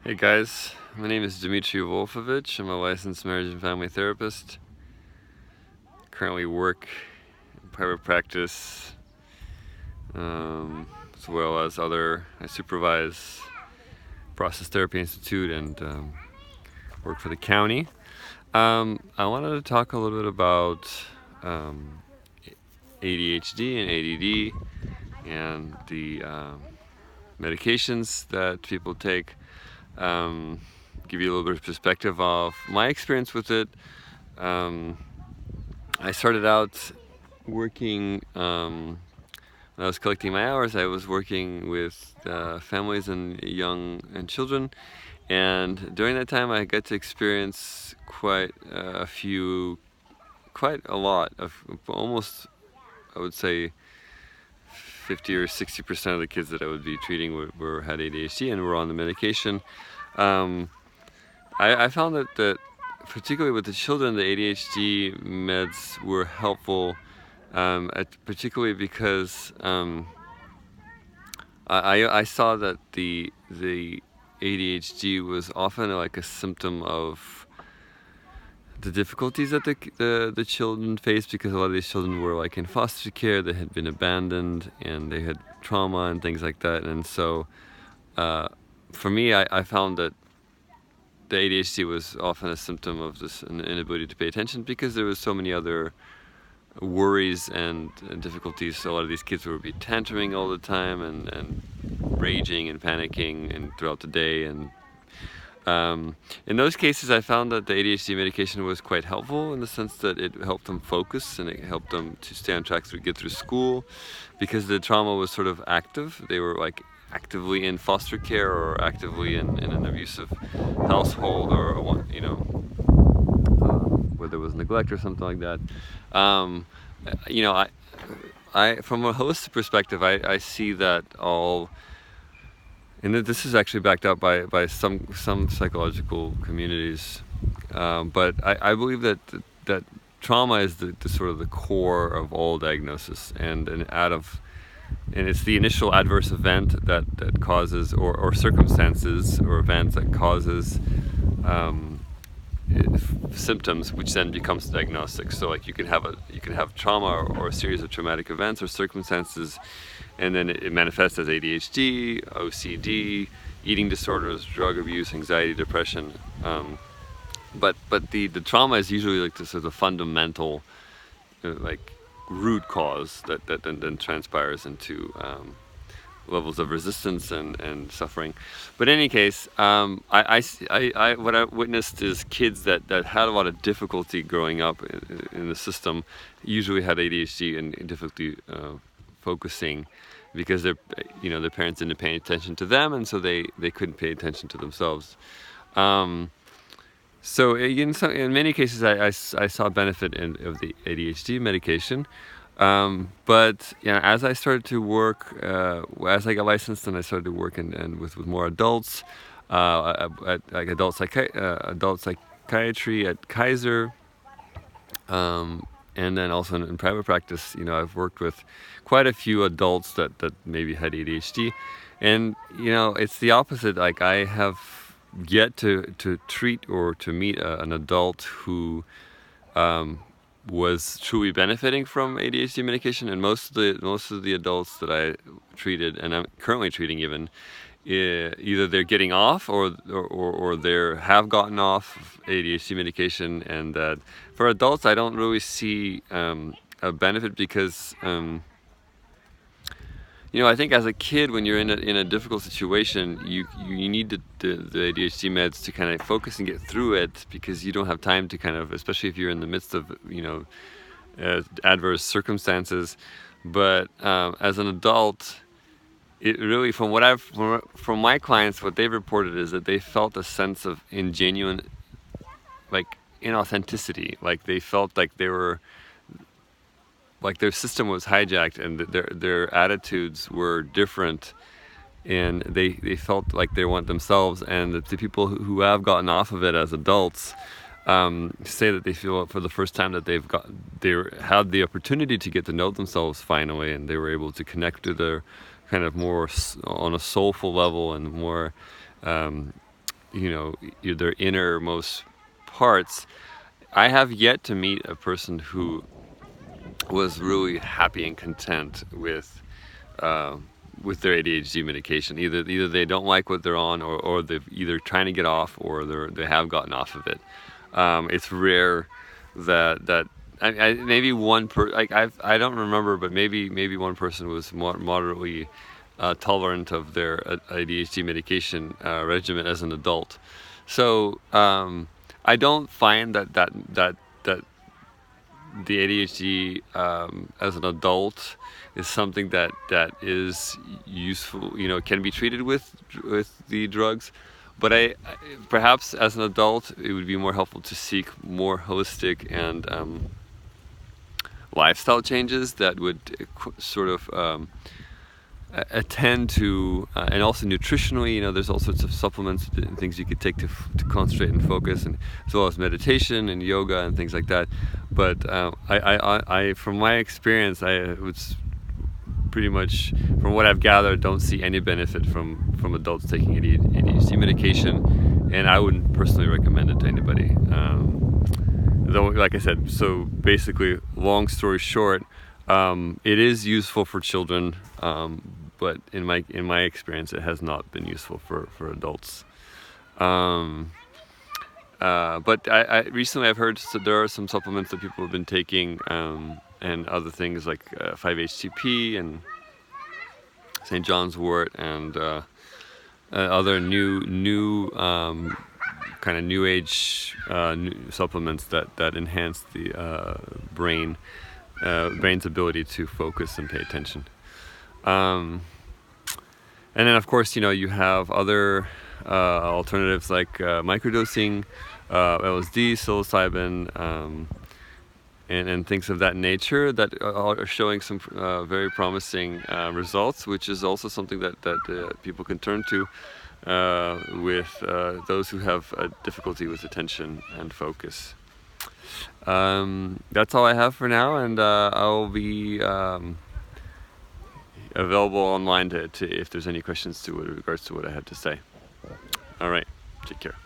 Hey guys, my name is Dmitry Wolfovich. I'm a licensed marriage and family therapist. Currently work in private practice, as well as I supervise Process Therapy Institute and work for the county. I wanted to talk a little bit about ADHD and ADD and the medications that people take. Give you a little bit of perspective of my experience with it. I started out working, when I was collecting my hours, I was working with families and young and children, and during that time I got to experience quite a lot of, almost, I would say 50 or 60% of the kids that I would be treating had ADHD and were on the medication. I found that particularly with the children, the ADHD meds were helpful, particularly because I saw that the ADHD was often like a symptom of the difficulties that the children faced, because a lot of these children were like in foster care, they had been abandoned, and they had trauma and things like that. And so for me, I found that the ADHD was often a symptom of this inability to pay attention, because there was so many other worries and difficulties. So a lot of these kids would be tantruming all the time and raging and panicking and throughout the day. And in those cases, I found that the ADHD medication was quite helpful, in the sense that it helped them focus and it helped them to stay on track to get through school, because the trauma was sort of active. They were like actively in foster care or actively in an abusive household, or where there was neglect or something like that. Um, you know, I from a holistic perspective, I see that all, and this is actually backed up by some psychological communities, but I believe that trauma is the sort of the core of all diagnosis, and it's the initial adverse event that causes, or circumstances or events that causes symptoms, which then becomes diagnostic. So like you can have trauma, or a series of traumatic events or circumstances, and then it manifests as ADHD, OCD, eating disorders, drug abuse, anxiety, depression. But the trauma is usually like this sort of fundamental like root cause that then transpires into levels of resistance and suffering. But in any case, what I witnessed is kids that had a lot of difficulty growing up in the system usually had ADHD and difficulty focusing, because their parents didn't pay attention to them, and so they couldn't pay attention to themselves. So in many cases, I saw benefit of the ADHD medication, but as I started to work, as I got licensed, and I started to work and with more adults, at like adult psychiatry at Kaiser, and then also in private practice, I've worked with quite a few adults that maybe had ADHD, and it's the opposite. Like, I have yet to treat or to meet an adult who was truly benefiting from ADHD medication. And most of the adults that I treated, and I'm currently treating even, either they're getting off or they have gotten off ADHD medication. And that for adults, I don't really see a benefit, because I think as a kid, when you're in a difficult situation, you need the ADHD meds to kind of focus and get through it, because you don't have time to kind of, especially if you're in the midst of adverse circumstances. But as an adult, it really, from my clients, what they've reported is that they felt a sense of ingenuine, like, inauthenticity. Like, they felt like they were, like, their system was hijacked, and their attitudes were different, and they felt like they weren't themselves. And the people who have gotten off of it as adults say that they feel for the first time that they had the opportunity to get to know themselves finally, and they were able to connect to their kind of more on a soulful level, and more their innermost parts. I have yet to meet a person who was really happy and content with their ADHD medication. Either they don't like what they're on, or they're either trying to get off, or they have gotten off of it. It's rare that maybe I don't remember, but maybe one person was moderately tolerant of their ADHD medication regimen as an adult. So I don't find that the ADHD as an adult is something that is useful. Can be treated with the drugs, but perhaps as an adult it would be more helpful to seek more holistic and lifestyle changes that would sort of attend to, and also nutritionally, there's all sorts of supplements and things you could take to concentrate and focus, and as well as meditation and yoga and things like that. But I from my experience, I was pretty much, from what I've gathered, don't see any benefit from adults taking ADHD medication, and I wouldn't personally recommend it to anybody. Though, like I said, so basically, long story short, it is useful for children, but in my experience, it has not been useful for adults. But recently I've heard there are some supplements that people have been taking, and other things like 5-HTP and St. John's wort, and other new kind of new age supplements that enhance the brain's ability to focus and pay attention. And then of course, you have other alternatives like microdosing, LSD, psilocybin, and things of that nature that are showing some very promising results, which is also something that people can turn to with those who have difficulty with attention and focus. That's all I have for now, and I'll be available online to if there's any questions with regards to what I had to say. All right, take care.